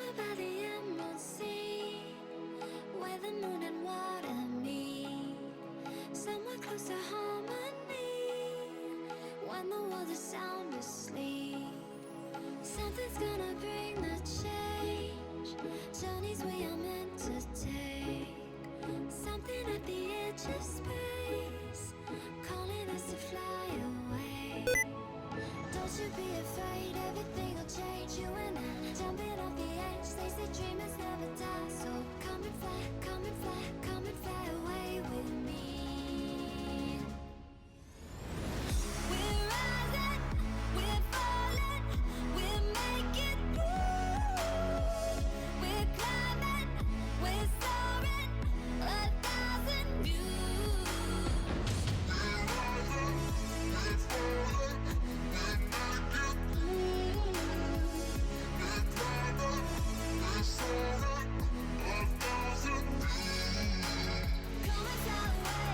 Somewhere by the emerald sea, where the moon and water meet. Somewhere close to harmony, when the world is sound asleep. Something's gonna bring the change, journeys we are meant to take. Something at the edge of space, calling us to fly away. Don't you be afraid, everything will change. You and I, jumping off the edge. They say dreamers never die, so come and fly, come and fly, come and fly away with me. We're rising, we're falling, we're making through. We're climbing, we're soaring, 1,000 views. We're rising, we're falling, we're making through. We're climbing, we're soaring, 1,000 views. Come and fly away,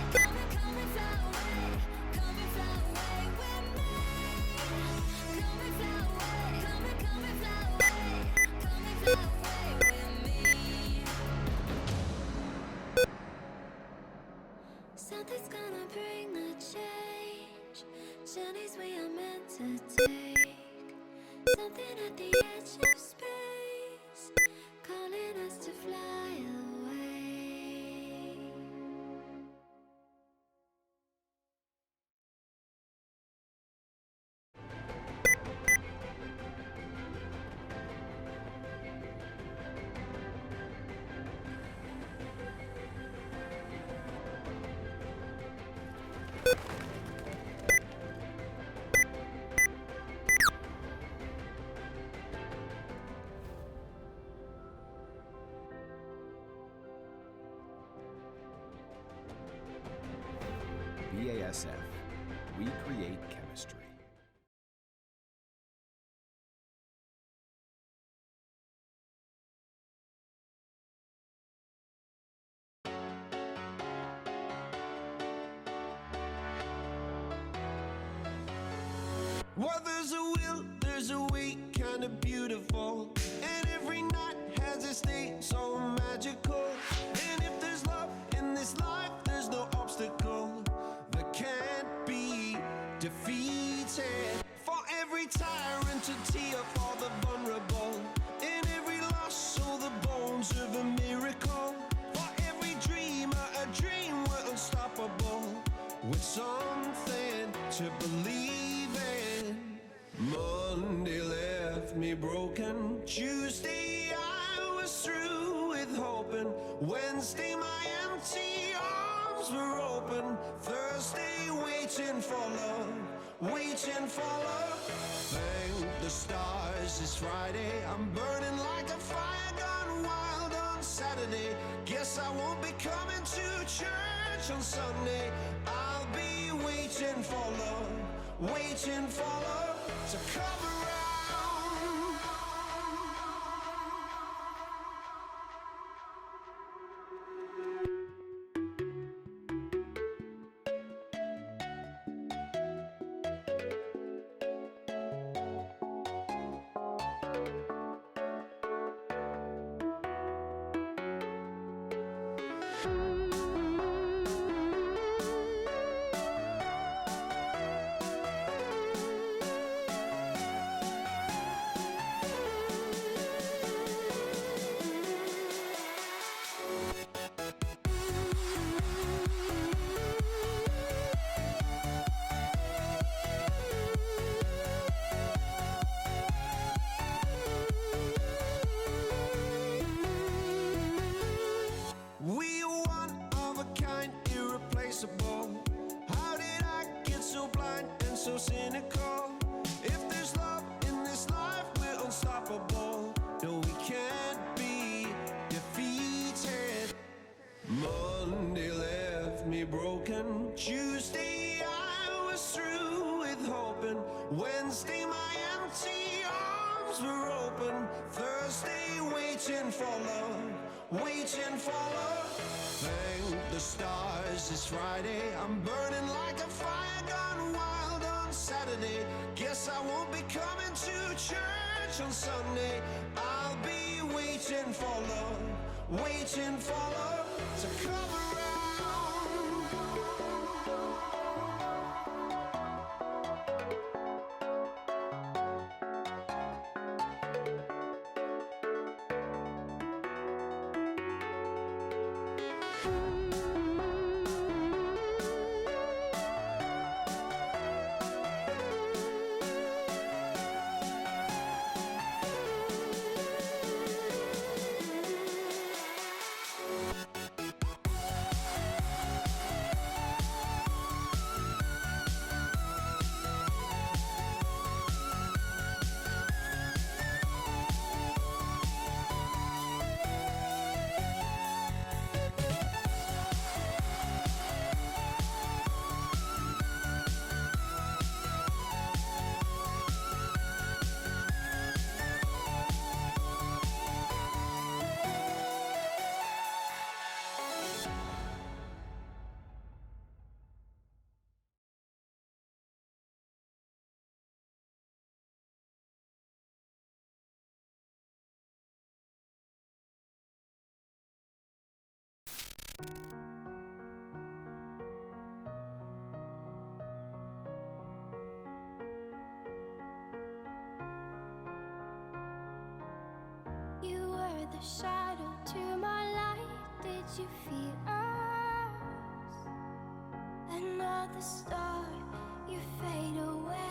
come and fly away, come and fly away with me. Come and fly away, come and fly away, come and fly away with me. Something's gonna bring the change, journeys we are meant to take. Something at the edge of space, calling us to fly away. BASF. We create chemistry. Well, there's a will, there's a way, kinda beautiful. And every night has a state so magical. And if there's love in this life, there's no obstacle that can't be defeated. For every tyrant, a tear for the vulnerable. In every loss, so the bones of a miracle. For every dreamer, a dream we're unstoppable. With something to believe in. Monday left me broken. Tuesday I was through with hoping. Wednesday my empty arms were open. Thursday waiting for love, waiting for love. Thank the stars it's Friday. I'm burning like a fire gone wild on Saturday. Guess I won't be coming to church on Sunday. I'll be waiting for love, waiting for love to come around. We are one of a kind, irreplaceable. How did I get so blind and so cynical? If there's love in this life, we're unstoppable. No, we can't be defeated. Monday left me broken. Tuesday I was through with hoping. Wednesday my empty arms were open. Thursday waiting for love, waiting for love. Thank the stars it's Friday. I'm burning like a fire gone wild on on Saturday. Guess I won't be coming to church on Sunday. I'll be waiting for love, waiting for love to come around. You were the shadow to my light. Did you feel us? Another star, you fade away.